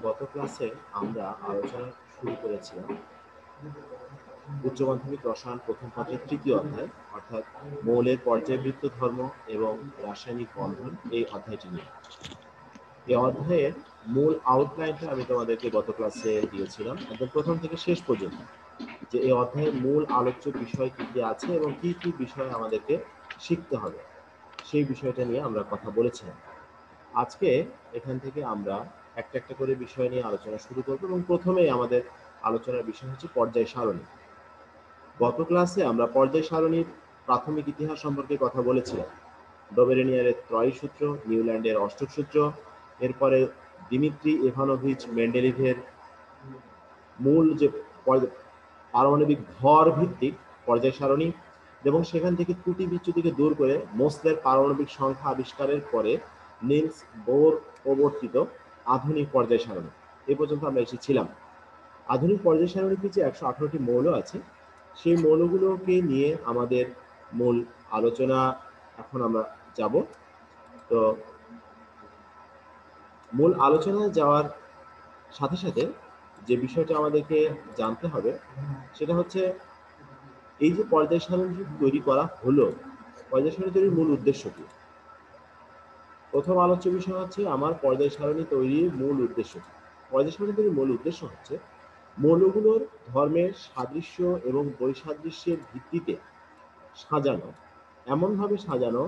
গত ক্লাসে আমরা আলোচনা শুরু করেছিলাম উচ্চ মাধ্যমিক রসায়ন প্রথম পত্রের তৃতীয় অধ্যায় অর্থাৎ মৌলের পর্যায়বৃত্ত ধর্ম এবং রাসায়নিক বন্ধন এই অধ্যায়টি নিয়ে। এই অধ্যায়ের মূল আউটলাইনটা আমি তোমাদেরকে গত ক্লাসে দিয়েছিলাম একদম প্রথম থেকে শেষ পর্যন্ত, যে এই অধ্যায়ের মূল আলোচ্য বিষয় কি কি আছে এবং কি কি বিষয় আমাদেরকে শিখতে হবে সেই বিষয়টা নিয়ে আমরা কথা বলেছিলাম। আজকে এখান থেকে আমরা একটা একটা করে বিষয় নিয়ে আলোচনা শুরু করব এবং প্রথমেই আমাদের আলোচনার বিষয় হচ্ছে পর্যায় সারণী। গত ক্লাসে আমরা পর্যায় সারণীর প্রাথমিক ইতিহাস সম্পর্কে কথা বলেছিলাম। ডোবেরেনিয়ারের ত্রয়ী সূত্র, নিউল্যান্ডের অষ্টক সূত্র, এরপরে দিমিত্রি ইভানোভিচ মেন্ডেলিভের মূল যে পারমাণবিক ভর ভিত্তিক পর্যায় সারণী এবং সেখান থেকে ত্রুটি বিচ্যুতিকে দূর করে মোসলের পারমাণবিক সংখ্যা আবিষ্কারের পরে নিলস বোর প্রবর্তিত আধুনিক পর্যায় সারণী এ পর্যন্ত আমরা এসেছিলাম। আধুনিক পর্যায় সারণীতে যে 118টি মৌল আছে সেই মৌলগুলোকে নিয়ে আমাদের মূল আলোচনা এখন আমরা যাব। তো মূল আলোচনায় যাওয়ার সাথে সাথে যে বিষয়টা আমাদেরকে জানতে হবে সেটা হচ্ছে এই যে পর্যায় সারণী তৈরি করা হলো, পর্যায় সারণী তৈরির মূল উদ্দেশ্য কি? প্রথম আলোচ্য বিষয় হচ্ছে আমার পর্যায় সারণী তৈরির মূল উদ্দেশ্য কি। পর্যায় সারণী তৈরির মূল উদ্দেশ্য হচ্ছে মৌলগুলোর ধর্মের সাদৃশ্য এবং বৈসাদৃশ্যের ভিত্তিতে সাজানো, এমনভাবে সাজানো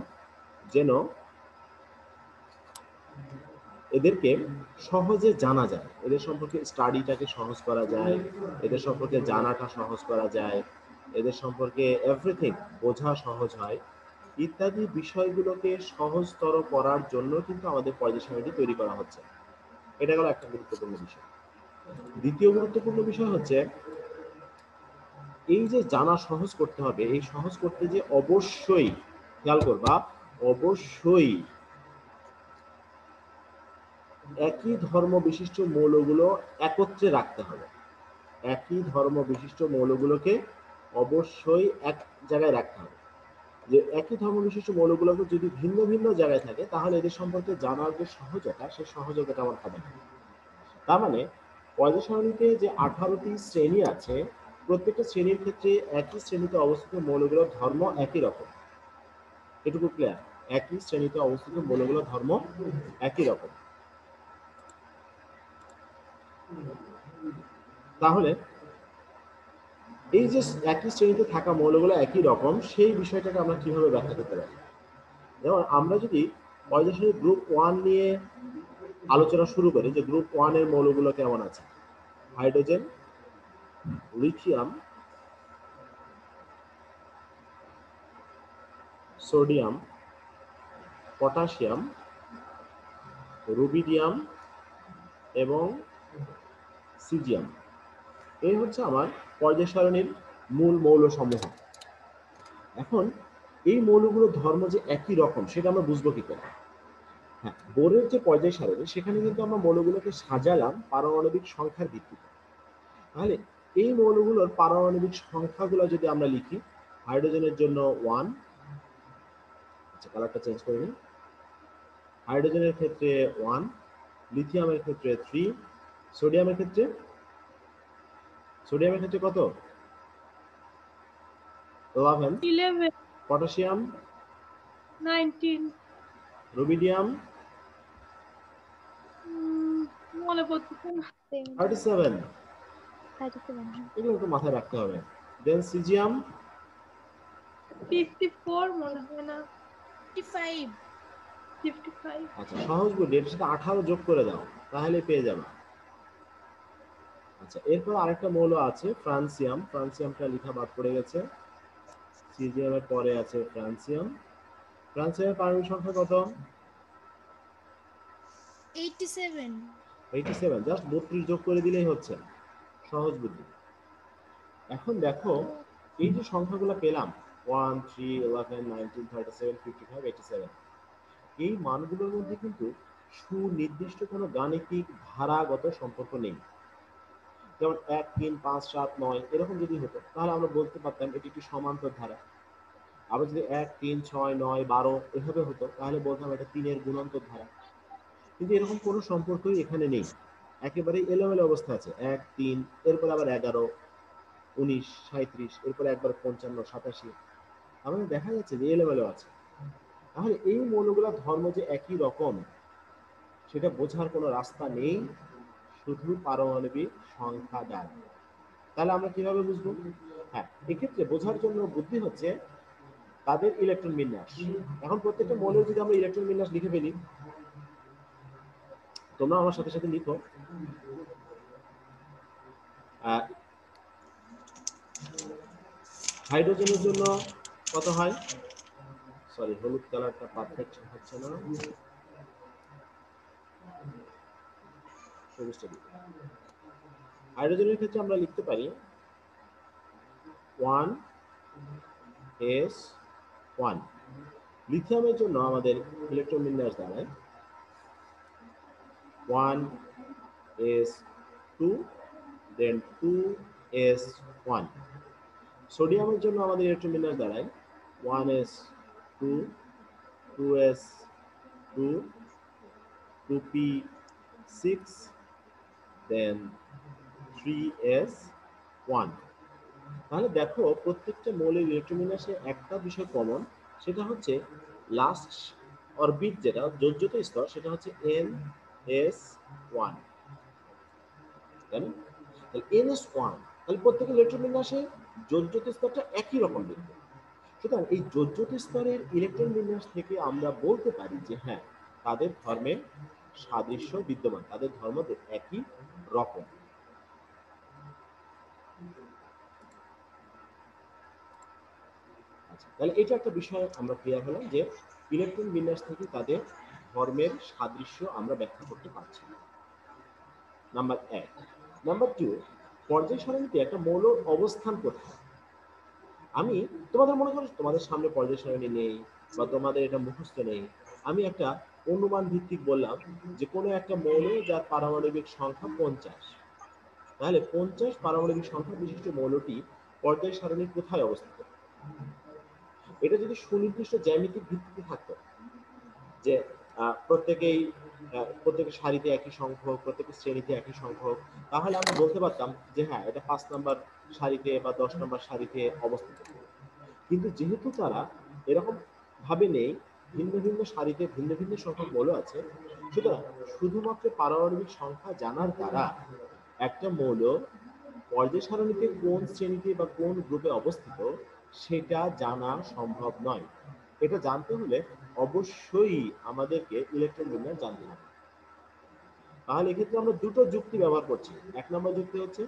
যেন এদেরকে সহজে জানা যায়, এদের সম্পর্কে স্টাডিটাকে সহজ করা যায়, এদের সম্পর্কে জানাটা সহজ করা যায়, এদের সম্পর্কে এভরিথিং বোঝা সহজ হয় ইত্যাদি বিষয়গুলোকে সহজতর করার জন্য কিন্তু আমাদের পর্যায় সারণীটি তৈরি করা হচ্ছে। এটা হলো একটা গুরুত্বপূর্ণ বিষয়। দ্বিতীয় গুরুত্বপূর্ণ বিষয় হচ্ছে এই যে জানা সহজ করতে হবে, এই সহজ করতে যে অবশ্যই খেয়াল করবা, অবশ্যই একই ধর্ম বিশিষ্ট মৌলগুলো একত্রে রাখতে হবে। একই ধর্ম বিশিষ্ট মৌলগুলোকে অবশ্যই এক জায়গায় রাখতে হবে। যে একই ধর্ম বিশিষ্ট মৌলগুলোকে যদি ভিন্ন ভিন্ন জায়গায় থাকে তাহলে এদের সম্পর্কে জানার যে সহজতা, সেই সহজতাটা আমার হবে না। তার মানে পর্যায় সারণীতে যে 18টি শ্রেণী আছে, প্রত্যেকটা শ্রেণীর ক্ষেত্রে একই শ্রেণীতে অবস্থিত মৌলগুলোর ধর্ম একই রকম। এটুকু ক্লিয়ার? একই শ্রেণীতে অবস্থিত মৌলগুলোর ধর্ম একই রকম। তাহলে এই যে একই শ্রেণীতে থাকা মৌলগুলো একই রকম, সেই বিষয়টাকে আমরা কিভাবে ব্যাখ্যা করতে পারি? যেমন আমরা যদি পর্যায় সারণী গ্রুপ 1 নিয়ে আলোচনা শুরু করি, যে গ্রুপ 1 এর মৌলগুলো কেমন আছে: hydrogen, lithium, sodium, potassium, rubidium এবং সিজিয়াম। এই হচ্ছে আমার পর্যায় সারণীর মূল মৌল সমূহ। এখন এই মৌলগুলোর ধর্ম যে একই রকম সেটা আমরা বুঝবো কি করে? হ্যাঁ, বোরের যে পর্যায় সারণী সেখানে কিন্তু আমরা মৌলগুলোকে সাজালাম পারমাণবিক সংখ্যার ভিত্তিতে। তাহলে এই মৌলগুলোর পারমাণবিক সংখ্যাগুলো যদি আমরা লিখি, হাইড্রোজেনের জন্য 1, আচ্ছা কালারটা চেঞ্জ করে নিই, হাইড্রোজেনের ক্ষেত্রে 1, লিথিয়ামের ক্ষেত্রে 3, সোডিয়ামের ক্ষেত্রে কত? 11, পটাশিয়াম 19, রুবিডিয়াম মনে পড়তেছে না। 37। এগুলো একটু মাথায় রাখতে হবে। দেন সিজিয়াম 54 মনে হয় না, 55। আচ্ছা সহজ বুদ্ধি, এর সাথে 18 যোগ করে দাও তাহলে পেয়ে যাবে। আচ্ছা এরপর আরেকটা মৌল আছে ফ্রান্সিয়াম, ফ্রান্সিয়ামটা লেখা বাদ পড়ে গেছে। সিজিয়াম এর পরে আছে ফ্রান্সিয়াম। ফ্রান্সিয়ামের পারমাণবিক সংখ্যা কত? 87। জাস্ট 32 যোগ করে দিলেই হচ্ছে, সহজ বুদ্ধি। এখন দেখো এই যে সংখ্যাগুলো পেলাম 1, 3, 11, 19, 37, 55, 87, এই মানগুলোর মধ্যে কিন্তু সুনির্দিষ্ট কোনো গাণিতিক ধারাগত সম্পর্ক নেই। যেমন 1, 3, 5, 7, 9 এরকম যদি হতো তাহলে আমরা বলতে পারতাম এটি একটি সমান্তর ধারা। আবার যদি 1, 3, 6, 9, 12 এভাবে হতো তাহলে বলতাম এটা 3 এর গুণান্তর ধারা। কিন্তু এরকম কোনো সম্পর্কই এখানে নেই। একেবারে এলোমেলো অবস্থা আছে, 1 3, এরপর আবার 11 19 37, এরপরে একবার 55 87, আমাদের দেখা যাচ্ছে যে এলোমেলো আছে। তাহলে এই মৌলগুলা ধর্ম যে একই রকম সেটা বোঝার কোনো রাস্তা নেই শুধু পারমাণবিক সংখ্যা দ্বারা। তাহলে আমরা কিভাবে বুঝবো? হ্যাঁ, এক্ষেত্রে বোঝার জন্য বুদ্ধি হচ্ছে তাদের ইলেকট্রন বিন্যাস। এখন প্রত্যেকটা মৌলের যদি আমরা ইলেকট্রন বিন্যাস লিখে ফেলি, তোমরা আমার সাথে সাথে লিখো। হাইড্রোজেনের জন্য কত হয়? সরি, হলুদ কালারটা পারফেক্ট হচ্ছে না, সবুজটা দিই। হাইড্রোজেনের ক্ষেত্রে আমরা লিখতে পারি 1s1। লিথিয়ামের জন্য আমাদের ইলেকট্রন বিন্যাস দাঁড়ায় 1s2 দেন 2s1। সোডিয়ামের জন্য আমাদের ইলেকট্রন বিন্যাস দাঁড়ায় 1s2 2s2 2p6 দেন 3s1। তাহলে দেখো প্রত্যেকটা মৌলের ইলেকট্রন বিন্যাসে একটা বিষয় কমন, সেটা হচ্ছে লাস্ট অরবিট যেটা যোজ্যত স্তর সেটা হচ্ছে ns1, তাই না? তাহলে ns1, তাহলে প্রত্যেকের ইলেকট্রন বিন্যাসে যোজ্যত স্তরটা একই রকম দেখতে। সুতরাং এই যোজ্যত স্তরের ইলেকট্রন বিন্যাস থেকে আমরা বলতে পারি যে হ্যাঁ, তাদের ধর্মে সাদৃশ্য বিদ্যমান, তাদের ধর্ম একই রকম। আচ্ছা, তাহলে এটা একটা বিষয় আমরা ক্লিয়ার হলাম যে ইলেকট্রন বিন্যাস থেকে তাদের ধর্মের সাদৃশ্য আমরা ব্যাখ্যা করতে পারছি। নাম্বার 1। নাম্বার 2, পর্যায় সারণীতে একটা মৌলর অবস্থান কোথায়। আমি তোমাদের মনে করো তোমাদের সামনে পর্যায় সারণী নেই বা তোমাদের এটা মুখস্থ নেই, আমি একটা অনুমান ভিত্তিক বললাম যে কোনো একটা মৌল যার পারমাণবিক সংখ্যা 50, তাহলে 50 পারমাণবিক সংখ্যা বিশিষ্ট মৌলটি পর্যায় সারণীর কোথায় অবস্থিত। এটা যদি সুনির্দিষ্ট জ্যামিতিক ভিত্তিতে থাকতো যে প্রত্যেকের সারিতে একই সংখ্যক, প্রত্যেকের শ্রেণীতে একই সংখ্যক, তাহলে আমরা বলতে পারতাম যে হ্যাঁ, এটা 5 নম্বর সারিতে বা 10 নম্বর সারিতে অবস্থিত। কিন্তু যেহেতু তারা এরকম ভাবে নেই, ভিন্ন ভিন্ন সারিতে ভিন্ন ভিন্ন সংখ্যক মৌল আছে, সুতরাং শুধুমাত্র পারমাণবিক সংখ্যা জানার দ্বারা একটা মৌল পর্যায় সারণীতে কোন শ্রেণীতে বা কোন গ্রুপে অবস্থিত সেটা জানা সম্ভব নয়। এটা জানতে হলে অবশ্যই আমাদেরকে ইলেকট্রন বিন্যাস জানতে হবে। তাহলে এক্ষেত্রে আমরা দুটো যুক্তি ব্যবহার করছি। 1 নম্বর যুক্তি হচ্ছে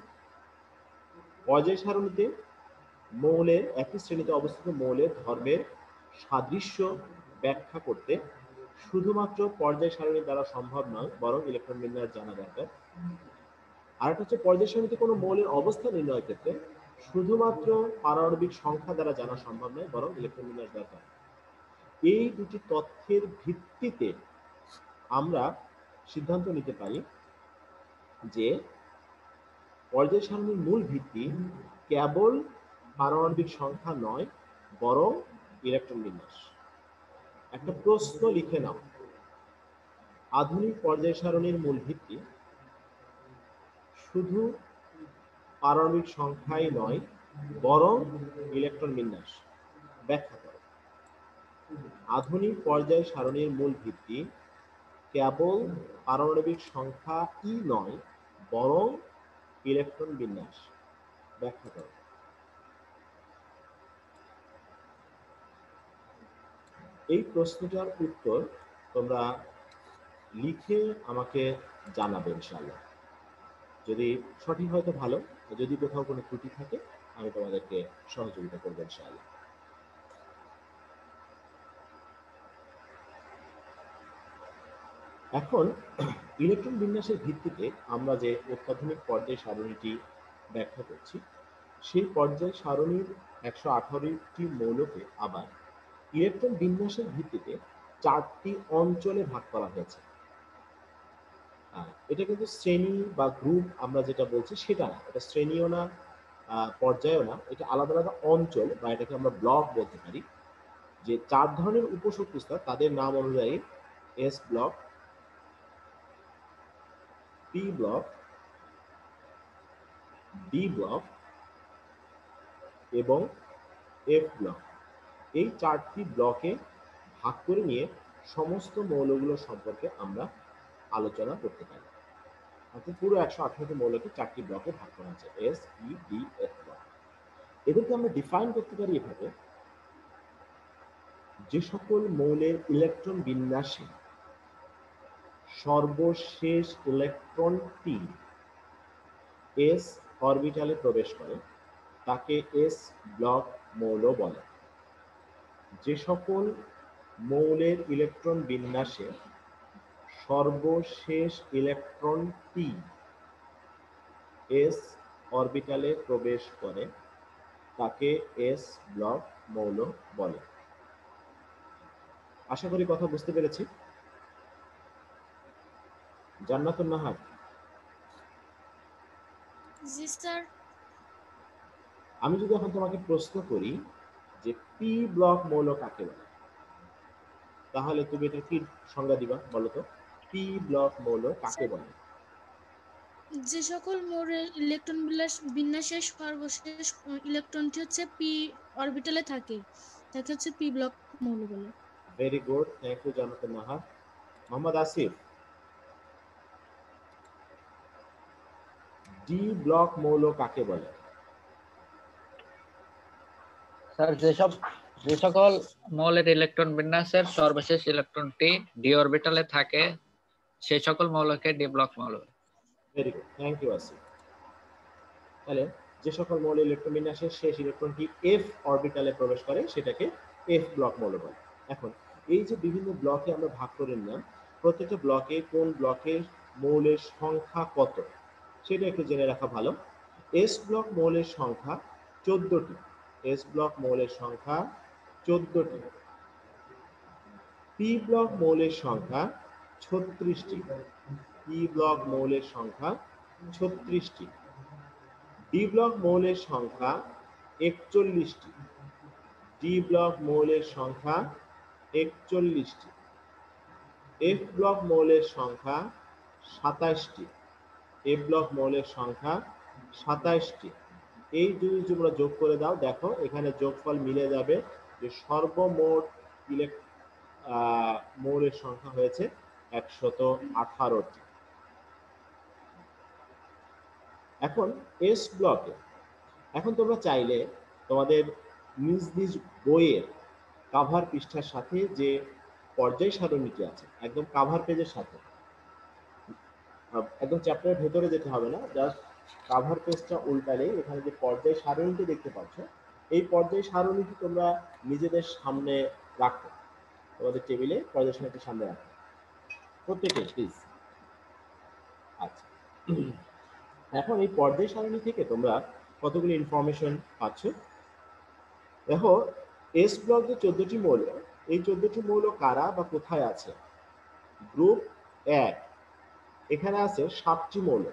পর্যায় সারণীতে মৌলের একই শ্রেণীতে অবস্থিত মৌলের ধর্মের সাদৃশ্য ব্যাখ্যা করতে শুধুমাত্র পর্যায় সারণী দ্বারা সম্ভব নয়, বরং ইলেকট্রন বিন্যাস জানা দরকার। আরেকটা হচ্ছে পর্যায় সারণীতে কোনো মৌলের অবস্থান নির্ণয়ের ক্ষেত্রে শুধুমাত্র পারমাণবিক সংখ্যা দ্বারা জানা সম্ভব নয়, বরং ইলেকট্রন বিন্যাস দরকার। এই দুটি তথ্যের ভিত্তিতে আমরা সিদ্ধান্ত নিতে পারি যে পর্যায় সারণীর মূল ভিত্তি কেবল পারমাণবিক সংখ্যা নয়, বরং ইলেকট্রন বিন্যাস। একটা প্রশ্ন লিখে নাও, আধুনিক পর্যায় সারণীর মূল ভিত্তি শুধু পারমাণবিক সংখ্যাই নয়, বরং ইলেকট্রন বিন্যাস। ব্যাখ্যা করো। আধুনিক পর্যায় সারণীর মূল ভিত্তি কেবল পারমাণবিক সংখ্যাই নয়, বরং ইলেকট্রন বিন্যাস। ব্যাখ্যা করো। এই প্রশ্নটার উত্তর তোমরা লিখে আমাকে জানাবে ইনশাআল্লাহ। যদি সঠিক হয় তো ভালো, যদি কোথাও কোনো ত্রুটি থাকে আমি তোমাদেরকে সহযোগিতা করবো ইনশাআল্লাহ। এখন ইলেকট্রন বিন্যাসের ভিত্তিতে আমরা যে অত্যাধুনিক পর্যায় সারণীটি ব্যাখ্যা করছি, সেই পর্যায় সারণীর 118টি মৌলকে আবার ইলেকট্রন বিন্যাসের ভিত্তিতে 4টি অঞ্চলে ভাগ করা হয়েছে। এটা কিন্তু শ্রেণী বা গ্রুপ আমরা যেটা বলছি সেটা না, এটা শ্রেণীও না, পর্যায়ও না, এটা আলাদা আলাদা অঞ্চল বা এটাকে আমরা ব্লক বলতে পারি। যে 4 ধরনের উপশক্তি স্তর তাদের নাম অনুযায়ী S block, P block, D block এবং এফ ব্লক, এই 4টি ব্লকে ভাগ করে নিয়ে সমস্ত মৌলগুলো সম্পর্কে আমরা আলোচনা করতে পারি। অর্থাৎ পুরো 118টি মৌলকে 4টি ব্লকে ভাগ করা আছে, এস, ই, ডি, এফ ব্লক। এদেরকে আমরা ডিফাইন করতে পারি এভাবে: যে সকল মৌলের ইলেকট্রন বিন্যাসে সর্বশেষ ইলেকট্রনটি এস অরবিটালে প্রবেশ করে তাকে এস ব্লক মৌল বলে। যে সকল মৌলের ইলেকট্রন বিন্যাসে সর্বশেষ ইলেকট্রনটি এস অরবিটালে প্রবেশ করে তাকে এস ব্লক মৌল বলে। আশা করি কথা বুঝতে পেরেছি। জান্নাতুন নাহার, জি স্যার। আমি যদি এখন তোমাকে প্রশ্ন করি যে পি ব্লক মৌল কাকে বলে, তাহলে তুমি এটা কি সংজ্ঞা দিবা বলো তো? পি ব্লক মৌল কাকে বলে? যে সকল মৌলের ইলেকট্রন বিন্যাসের সর্বশেষ ইলেকট্রনটি হচ্ছে পি অরবিটালে থাকে তাকে হচ্ছে পি ব্লক মৌল বলে। Very good, thank you Jannatun Nahar. Mohammad Asif, D block মৌল কাকে বলে? স্যার যে সকল মৌলের ইলেকট্রন বিন্যাসের সর্বশেষ ইলেকট্রনটি ডি অরবিটালে থাকে সেই সকল মৌলকে ডি ব্লক মৌল। Very good, thank you Asif. তাহলে যে সকল মৌলের ইলেকট্রন বিন্যাসের শেষ ইলেকট্রনটি এফ অরবিটালে প্রবেশ করে সেটাকে এফ ব্লক মৌল বলে। এখন এই যে বিভিন্ন ব্লকে আমরা ভাগ করে নিলাম, প্রত্যেকটা ব্লকে কোন ব্লকের মৌলের সংখ্যা কত সেটা একটু জেনে রাখা ভালো। এস ব্লক মৌলের সংখ্যা 14টি। এস ব্লক মৌলের সংখ্যা 14টি। পি ব্লক মৌলের সংখ্যা 36টি। পি ব্লক মৌলের সংখ্যা 36টি। ডি ব্লক মৌলের সংখ্যা 41টি। ডি ব্লক মৌলের সংখ্যা 41টি। এফ ব্লক মৌলের সংখ্যা 27টি। এফ ব্লক মৌলের সংখ্যা 27টি। এই যদি তোমরা যোগ করে দাও, দেখো এখানে যোগফল মিলে যাবে যে সর্বমোট মৌলের সংখ্যা হয়েছে 118টি। এখন এস ব্লকে, এখন তোমরা চাইলে তোমাদের নিজ নিজ বইয়ের কাভার পৃষ্ঠার সাথে যে পর্যায় সারণীটি আছে একদম কাভার পেজের সাথে, একদম চ্যাপ্টারের ভেতরে যেতে হবে না, জাস্ট কাভার পেজটা উল্টালে এখানে যে পর্যায় সারণীটি দেখতে পাচ্ছ এই পর্যায় সারণীটি তোমরা নিজেদের সামনে রাখো, তোমাদের টেবিলে পর্যায় সারণীটি সামনে রাখো প্রত্যেকে প্লিজ। আচ্ছা, এখন এই পর্যায় সারণী থেকে তোমরা কতগুলো ইনফরমেশন পাচ্ছ। দেখো এস ব্লক যে 14টি মৌল, এই 14টি মৌল কারা বা কোথায় আছে? গ্রুপ 1 এখানে আছে 7টি মৌল,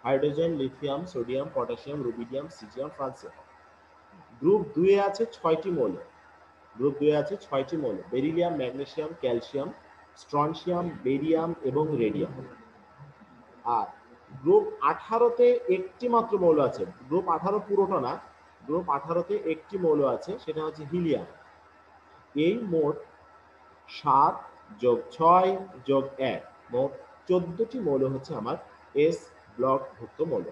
hydrogen, lithium, sodium, potassium, rubidium, caesium, francium. Group 2 এ আছে 6টি মৌল। গ্রুপ 2 এ আছে 6টি মৌল, beryllium, magnesium, calcium, strontium, barium এবং রেডিয়াম। আর গ্রুপ 18তে একটি মাত্র মৌল আছে, গ্রুপ 18 পুরোটা না, গ্রুপ 18তে একটি মৌল আছে, সেটা হচ্ছে হিলিয়াম। এই মোট 7 যোগ 6 যোগ 1 মোট 14টি মৌল হচ্ছে আমার এস ব্লকভুক্ত মৌল।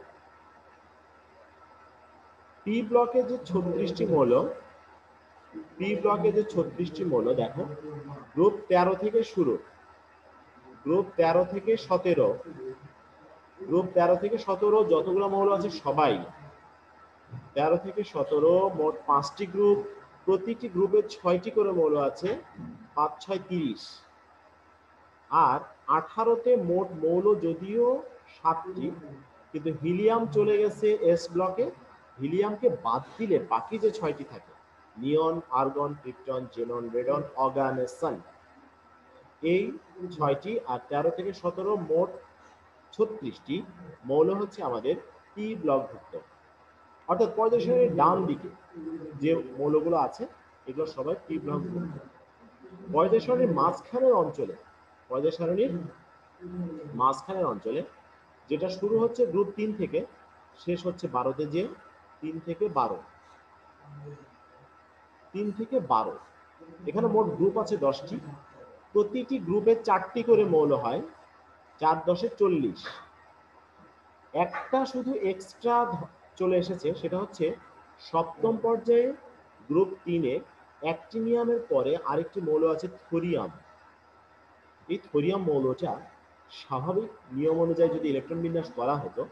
পি ব্লকে যে 36টি মৌল, পি ব্লকে যে 36টি মৌল দেখো, গ্রুপ 13 থেকে শুরু, গ্রুপ 13 থেকে 17, গ্রুপ 13 থেকে 17 যতগুলো মৌল আছে সবাই 13 থেকে 17 মোট 5টি গ্রুপ, প্রতিটি গ্রুপে 6টি করে মৌল আছে, 5 6 30। আর 18তে মোট মৌল যদিও 7টি, কিন্তু হিলিয়াম চলে গেছে এস ব্লকে, হিলিয়ামকে বাদ দিলে বাকি যে 6টি থাকে নিয়ন, আর্গন, ক্রিপ্টন, জেনন, রেডন, অর্গানেসন, এই 6টি। আর 13 থেকে 17 মোট 36টি মৌল হচ্ছে আমাদের পি ব্লকভুক্ত। অর্থাৎ পর্যায় সারণীর ডান দিকে যে মৌলগুলো আছে এগুলো সবাই পি ব্লকভুক্ত। পর্যায় সারণীর মাঝখানের অঞ্চলে, পর্যায় সারণীর মাঝখানের অঞ্চলে যেটা শুরু হচ্ছে গ্রুপ 3 থেকে শেষ হচ্ছে 12তে, যে 3 থেকে 12, 3 থেকে 12 এখানে মোট গ্রুপ আছে 10টি। প্রতিটি গ্রুপে 4টি করে মৌল হয়, 4 10 40। একটা শুধু এক্সট্রা চলে এসেছে, সেটা হচ্ছে সপ্তম পর্যায়ে গ্রুপ 3-এ অ্যাক্টিনিয়ামের পরে আরেকটি মৌল আছে থোরিয়াম। এই থোরিয়াম মৌলটা স্বাভাবিক নিয়ম অনুযায়ী যদি ইলেকট্রন বিন্যাস করা হতো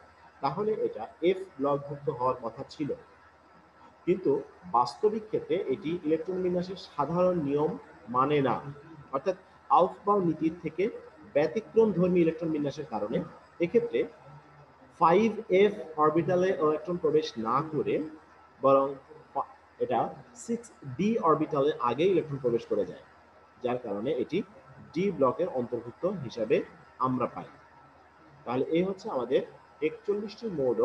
তাহলে এটা এফ ব্লকভুক্ত হওয়ার কথা ছিল, কিন্তু বাস্তবিক ক্ষেত্রে এটি ইলেকট্রন বিন্যাসের সাধারণ নিয়ম মানে না। অর্থাৎ আউফবাউ নীতির থেকে ব্যতিক্রম ধর্মী ইলেকট্রন বিন্যাসের কারণে এক্ষেত্রে 5f অরবিটালে ইলেকট্রন প্রবেশ না করে বরং এটা 6d অরবিটালে আগে ইলেকট্রন প্রবেশ করে যায়, যার কারণে এটি ডি ব্লকের অন্তর্ভুক্ত হিসাবে আমরা পাই। তাহলে এই হচ্ছে আমাদের 41টি মৌল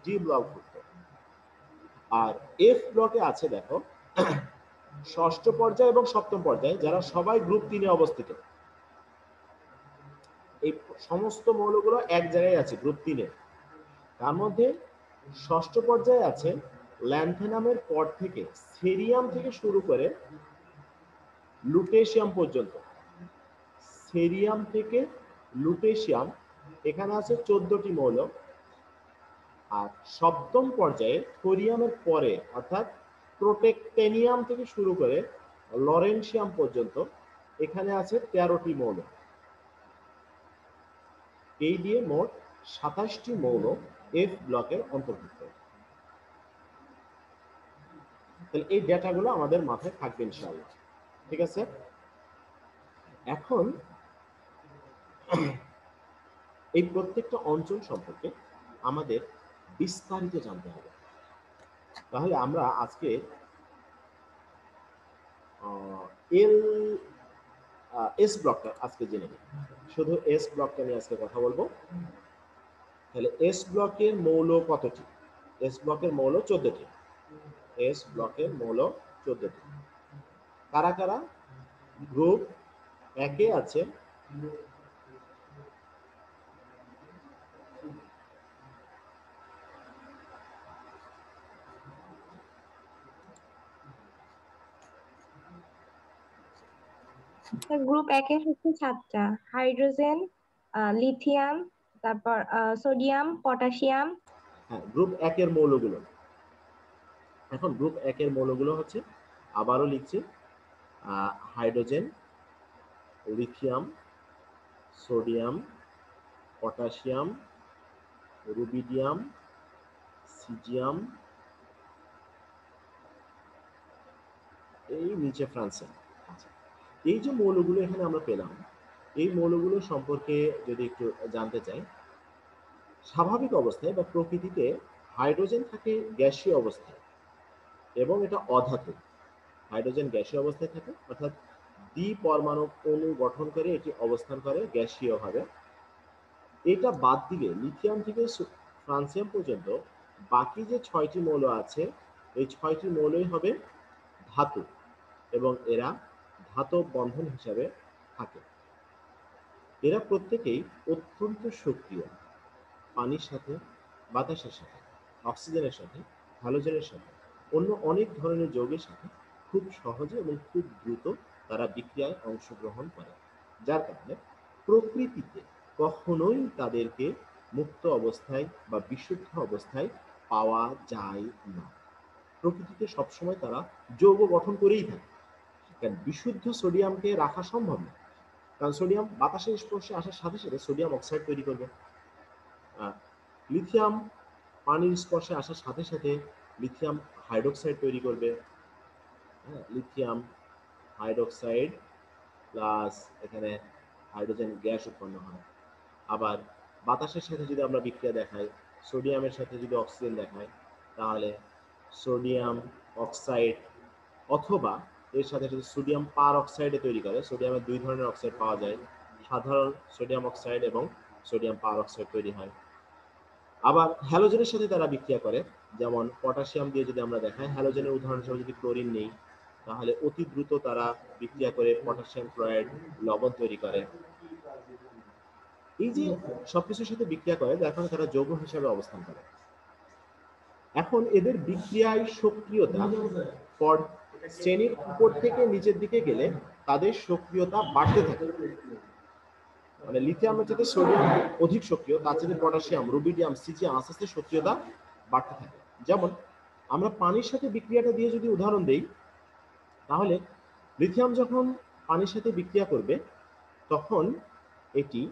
ডি ব্লকভুক্ত। আর এফ ব্লকে আছে দেখো ষষ্ঠ পর্যায় এবং সপ্তম পর্যায়ে, যারা সবাই গ্রুপ 3-এ অবস্থিত। এই সমস্ত মৌলগুলো এক জায়গায় আছে গ্রুপ 3-এ। তার মধ্যে ষষ্ঠ পর্যায়ে আছে ল্যান্থেনামের পর থেকে সেরিয়াম থেকে শুরু করে লুটেশিয়াম পর্যন্ত। সেরিয়াম থেকে লুটেশিয়াম এখানে আছে 14টি মৌল। আর সপ্তম পর্যায়ে থোরিয়ামের পরে অর্থাৎ প্রোটেক্টেনিয়াম থেকে শুরু করে লরেনশিয়াম পর্যন্ত এখানে আছে 13টি মৌল। এই দিয়ে মোট 27টি মৌল এফ ব্লকের অন্তর্ভুক্ত। তাহলে এই ডেটাগুলো আমাদের মাথায় থাকবে ইনশাআল্লাহ, ঠিক আছে। এখন এই প্রত্যেকটা অঞ্চল সম্পর্কে আমাদের বিস্তারিত জানতে হবে। তাহলে আমরা আজকে এস ব্লকটা আজকে জেনে নিই। শুধু এস ব্লকটা নিয়ে আজকে কথা বলবো। তাহলে এস ব্লকের মৌল কতটি? এস ব্লকের মৌল 14টি। এস ব্লকের মৌল 14টি। কারা কারা? গ্রুপ 1-এ আছে গ্রুপ 1-এ হচ্ছে 7টা: হাইড্রোজেন, লিথিয়াম, তারপর সোডিয়াম, পটাশিয়াম। হ্যাঁ, গ্রুপ 1-এর মৌলগুলো। এখন গ্রুপ 1-এর মৌলগুলো হচ্ছে, আবারও লিখছি, hydrogen, lithium, sodium, potassium, rubidium, caesium, এই নিচে ফ্রান্সিয়াম। আচ্ছা, এই যে মৌলগুলো এখানে আমরা পেলাম, এই মৌলগুলো সম্পর্কে যদি একটু জানতে চাই, স্বাভাবিক অবস্থায় বা প্রকৃতিতে হাইড্রোজেন থাকে গ্যাসীয় অবস্থায় এবং এটা অধাতু। হাইড্রোজেন গ্যাসীয় অবস্থায় থাকে, অর্থাৎ দ্বি পরমাণু অণু গঠন করে এটি অবস্থান করে গ্যাসীয় ভাবে। এটা বাদ দিলে লিথিয়াম থেকে ফ্রান্সিয়াম পর্যন্ত বাকি যে 6টি মৌল আছে, এই 6টি মৌলই হবে ধাতু এবং এরা ধাতব বন্ধন হিসাবে থাকে। এরা প্রত্যেকেই অত্যন্ত সক্রিয়। পানির সাথে, বাতাসের সাথে, অক্সিজেনের সাথে, হ্যালোজেনের সাথে, অন্য অনেক ধরনের যৌগের সাথে খুব সহজে এবং খুব দ্রুত তারা বিক্রিয়ায় অংশগ্রহণ করে, যার কারণে প্রকৃতিতে কখনোই তাদেরকে মুক্ত অবস্থায় বা বিশুদ্ধ অবস্থায় পাওয়া যায় না। প্রকৃতিতে সবসময় তারা যৌগ গঠন করেই থাকে। কারণ বিশুদ্ধ সোডিয়ামকে রাখা সম্ভব না, কারণ সোডিয়াম বাতাসের স্পর্শে আসার সাথে সাথে সোডিয়াম অক্সাইড তৈরি করবে। লিথিয়াম পানির স্পর্শে আসার সাথে সাথে লিথিয়াম হাইড্রোক্সাইড তৈরি করবে। লিথিয়াম হাইড্রোক্সাইড প্লাস এখানে হাইড্রোজেন গ্যাস উৎপন্ন হয়। আবার বাতাসের সাথে যদি আমরা বিক্রিয়া দেখাই, সোডিয়ামের সাথে যদি অক্সিজেন দেখাই, তাহলে সোডিয়াম অক্সাইড অথবা এর সাথে যদি সোডিয়াম পার অক্সাইডে তৈরি করে। সোডিয়ামের 2 ধরনের অক্সাইড পাওয়া যায়, সাধারণ সোডিয়াম অক্সাইড এবং সোডিয়াম পার অক্সাইড তৈরি হয়। আবার হ্যালোজেনের সাথে তারা বিক্রিয়া করে, যেমন পটাশিয়াম দিয়ে যদি আমরা দেখাই, হ্যালোজেনের উদাহরণ হিসেবে যদি ক্লোরিন নেই, তাহলে অতি দ্রুত তারা বিক্রিয়া করে পটাশিয়াম ক্লোরাইড লবণ তৈরি করে। এই যে সবকিছুর সাথে বিক্রিয়া করে যার কারণে তারা যৌগ হিসাবে অবস্থান করে। এখন এদের বিক্রিয়ায় সক্রিয়তা শ্রেণীর উপর থেকে নিচের দিকে গেলে তাদের সক্রিয়তা বাড়তে থাকে। মানে লিথিয়ামের চেয়ে সোডিয়াম অধিক সক্রিয়, তার চেয়ে পটাশিয়াম, রুবিডিয়াম, সিজিয়াম আস্তে আস্তে সক্রিয়তা বাড়তে থাকে। যেমন আমরা পানির সাথে বিক্রিয়াটা দিয়ে যদি উদাহরণ দেই, তাহলে লিথিয়াম যখন পানির সাথে বিক্রিয়া করবে তখন এটি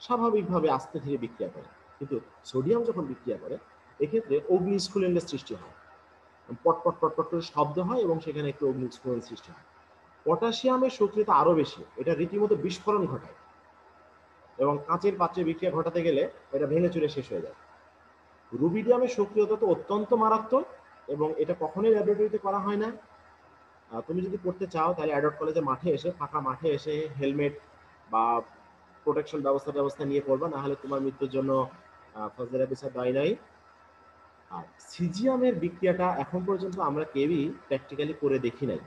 স্বাভাবিকভাবে আস্তে ধীরে বিক্রিয়া করে, কিন্তু সোডিয়াম যখন বিক্রিয়া করে এক্ষেত্রে অগ্নিস্ফুলিঙ্গের সৃষ্টি হয়, পটপট পটপট করে শব্দ হয় এবং সেখানে একটু অগ্নিস্ফুলিঙ্গ সৃষ্টি হয়। পটাশিয়ামের সক্রিয়তা আরো বেশি, এটা রীতিমতো বিস্ফোরণ ঘটায় এবং কাঁচের পাত্রে বিক্রিয়া ঘটাতে গেলে এটা ভেঙে চুরে শেষ হয়ে যায়। রুবিডিয়ামের সক্রিয়তা তো অত্যন্ত মারাত্মক এবং এটা কখনোই ল্যাবরেটরিতে করা হয় না। তুমি যদি করতে চাও তাহলে অ্যাডট কলেজে মাঠে এসে, ফাঁকা মাঠে এসে হেলমেট বা প্রোটেকশন ব্যবস্থা নিয়ে করবা, না হলে তোমার মৃত্যুর জন্য ফজরের বিচার দায়ী নাই। আর সিজিয়ামের বিক্রিয়াটা এখন পর্যন্ত আমরা কেউই প্র্যাকটিক্যালি করে দেখি নাই।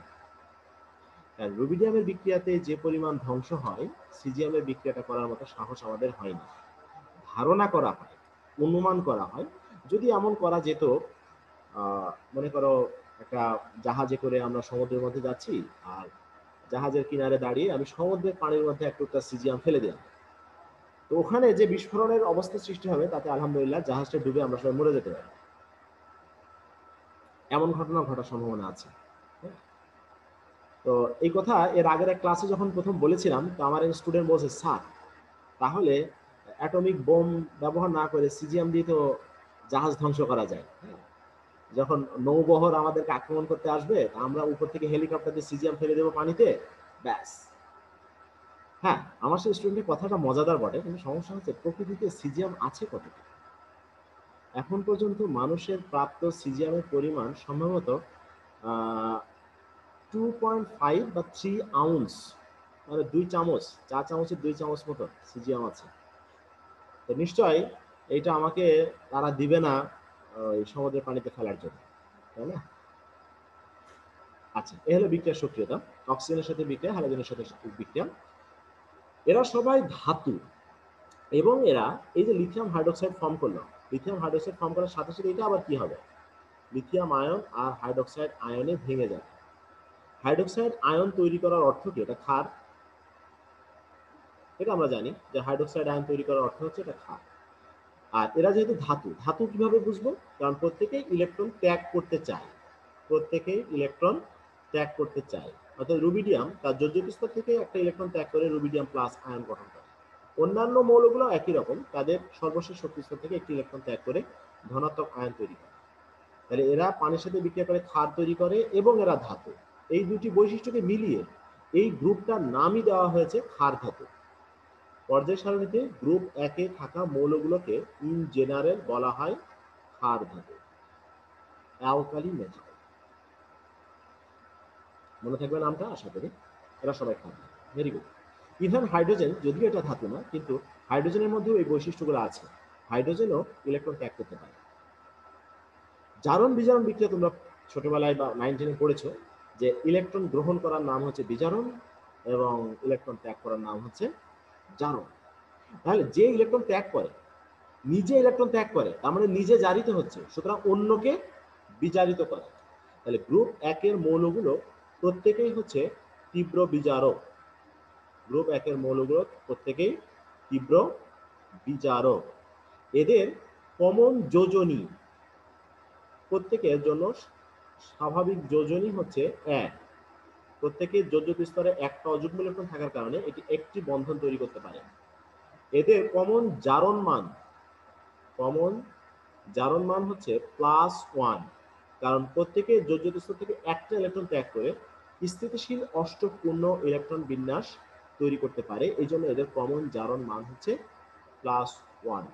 রুবিডিয়ামের বিক্রিয়াতে যে পরিমাণ ধ্বংস হয়, সিজিয়ামের বিক্রিয়াটা করার মতো সাহস আমাদের হয়নি। ধারণা করা হয়, অনুমান করা হয়, যদি এমন করা যেত, মনে করো একটা জাহাজে করে আমরা সমুদ্রের মধ্যে যাচ্ছি আর জাহাজের কিনারে দাঁড়িয়ে আমি সমুদ্রের পানির মধ্যে একটা সিজিয়াম ফেলে দিলাম, তো ওখানে যে বিস্ফোরণের অবস্থা সৃষ্টি হবে তাতে আলহামদুলিল্লাহ জাহাজটা ডুবে আমরা সবাই মরে যেতে পারি। এমন ঘটনা ঘটার সম্ভাবনা আছে। তো এই কথা এর আগের এক ক্লাসে যখন প্রথম বলেছিলাম, তো আমার এক স্টুডেন্ট বলছে, স্যার তাহলে অ্যাটমিক বোম ব্যবহার না করে সিজিয়াম দিয়ে তো জাহাজ ধ্বংস করা যায়। যখন নৌবহর আমাদেরকে আক্রমণ করতে আসবে আমরা উপর থেকে হেলিকপ্টার দিয়ে সিজিয়াম ফেলে দেবো পানিতে, ব্যাস। হ্যাঁ, আমার সেই স্টুডেন্টের কথাটা মজাদার বটে, কিন্তু সমস্যা হচ্ছে প্রকৃতিতে সিজিয়াম আছে কতটুকু। এখন পর্যন্ত মানুষের প্রাপ্ত সিজিয়ামের পরিমাণ সম্ভবত 2.5 বা 3 আউন্স, মানে 2 চামচ, চা চামচের 2 চামচ মতো সিজিয়াম আছে। তো নিশ্চয় এইটা আমাকে তারা দিবে না ওই সমুদ্রের পানিতে ফেলার জন্য, তাই না? আচ্ছা, এ হলো বিক্রিয়ার সক্রিয়তা। অক্সিজেনের সাথে বিক্রিয়া, হ্যালোজেনের সাথে বিক্রিয়া। এরা সবাই ধাতু এবং এরা এই যে লিথিয়াম হাইড্রোক্সাইড ফর্ম করলো, লিথিয়াম হাইড্রোক্সাইড ফর্ম করার সাথে সাথে এটা আবার কি হবে, লিথিয়াম আয়ন আর হাইড্রোক্সাইড আয়নে ভেঙে যাবে। হাইড্রোক্সাইড আয়ন তৈরি করার অর্থ কি? এটা ক্ষার। এটা আমরা জানি যে হাইড্রোক্সাইড আয়ন তৈরি করার অর্থ হচ্ছে এটা ক্ষার। আর এরা যেহেতু ধাতু, ধাতু কিভাবে বুঝবো? কারণ প্রত্যেকেই ইলেকট্রন ত্যাগ করতে চায়, প্রত্যেকেই ইলেকট্রন ত্যাগ করতে চায়। অর্থাৎ রুবিডিয়াম তার যোজ্যত স্তর থেকে একটা ইলেকট্রন ত্যাগ করে রুবিডিয়াম প্লাস আয়ন গঠন করে। অন্যান্য মৌলগুলো একই রকম, তাদের সর্বশেষ শক্তি স্তর থেকে একটি ইলেকট্রন ত্যাগ করে ধনাত্মক আয়ন তৈরি করে। তাহলে এরা পানির সাথে বিক্রিয়া করে ক্ষার তৈরি করে এবং এরা ধাতু। এই দুটি বৈশিষ্ট্যকে মিলিয়ে এই গ্রুপটার নামই দেওয়া হয়েছে ক্ষার ধাতু। পর্যায় সারণীতে গ্রুপ 1-এ থাকা মৌলগুলোকে ইন জেনারেল বলা হয় ক্ষার ধাতু, অ্যালকালি মেটাল। মনে থাকবে নামটা, আশা করি। এরা সবাই ক্ষার ধাতু। Very good. ইভেন হাইড্রোজেন, যদিও এটা ধাতু না, কিন্তু হাইড্রোজেনের মধ্যেও এই বৈশিষ্ট্যগুলো আছে। হাইড্রোজেনও ইলেকট্রন ত্যাগ করতে পারে। জারণ বিজারণ বিক্রিয়া তোমরা ছোটবেলায় বা 9-10-এ পড়েছো যে ইলেকট্রন গ্রহণ করার নাম হচ্ছে বিজারণ এবং ইলেকট্রন ত্যাগ করার নাম হচ্ছে জারণ। তাহলে যে ইলেকট্রন ত্যাগ করে, নিজে ইলেকট্রন ত্যাগ করে, তার মানে নিজে জারিত হচ্ছে, সুতরাং অন্যকে বিজারিত করে। তাহলে গ্রুপ 1-এর মৌলগুলো প্রত্যেকেই হচ্ছে তীব্র বিজারক। গ্রুপ 1-এর মৌলগুলো প্রত্যেকেই তীব্র বিজারক। এদের কমন যোজনী, প্রত্যেকের জন্য স্বাভাবিক যোজনী হচ্ছে 1। প্রত্যেকের যোজ্যত স্তরে একটা অযুগ্ম ইলেকট্রন থাকার কারণে এটি একটি বন্ধন তৈরি করতে পারে। এদের কমন জারণ মান হচ্ছে +1, কারণ প্রত্যেকে যোজ্যত স্তর থেকে একটা ইলেকট্রন ত্যাগ করে স্থিতিশীল অষ্টক পূর্ণ ইলেকট্রন বিন্যাস তৈরি করতে পারে। এই জন্য এদের কমন জারণ মান হচ্ছে +1।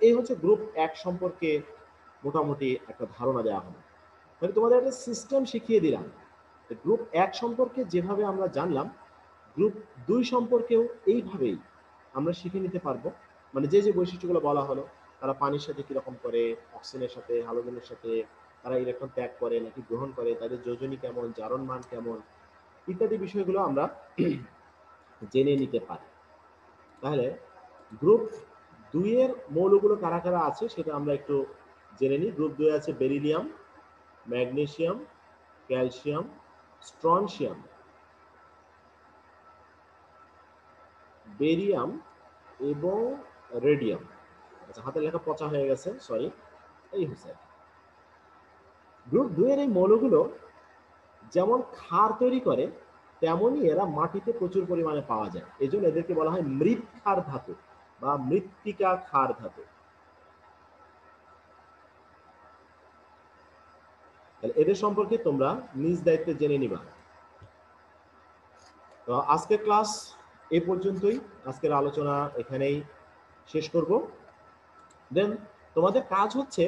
এই হচ্ছে গ্রুপ 1 সম্পর্কে মোটামুটি একটা ধারণা দেওয়া হলো। তাহলে তোমাদের একটা সিস্টেম শিখিয়ে দিলাম। গ্রুপ 1 সম্পর্কে যেভাবে আমরা জানলাম, গ্রুপ 2 সম্পর্কেও এইভাবেই আমরা শিখে নিতে পারবো। মানে যে যে বৈশিষ্ট্যগুলো বলা হলো, তারা পানির সাথে কিরকম করে, অক্সিজেনের সাথে, হ্যালোজেনের সাথে তারা ইলেকট্রন ত্যাগ করে নাকি গ্রহণ করে, তাদের যোজনী কেমন, জারণ মান কেমন, ইত্যাদি বিষয়গুলো আমরা জেনে নিতে পারি। তাহলে গ্রুপ 2 এর মৌলগুলো কারা কারা আছে সেটা আমরা একটু জেনে নিই। গ্রুপ 2 আছে beryllium, magnesium, calcium, strontium, barium এবং রেডিয়াম। আচ্ছা, হাতের লেখা পচা হয়ে গেছে, সরি। এই হচ্ছে গ্রুপ 2 এর এই মৌলগুলো যেমন ক্ষার তৈরি করে তেমনই এরা মাটিতে প্রচুর পরিমাণে পাওয়া যায়, এই জন্য এদেরকে বলা হয় মৃৎক্ষার ধাতু বা মৃত্তিকা ক্ষার ধাতু। এদের সম্পর্কে তোমরা নিজ দায়িত্বে জেনে নিবা। তো আজকের ক্লাস এ পর্যন্তই, আজকের আলোচনা এখানেই শেষ করব। দেন তোমাদের কাজ হচ্ছে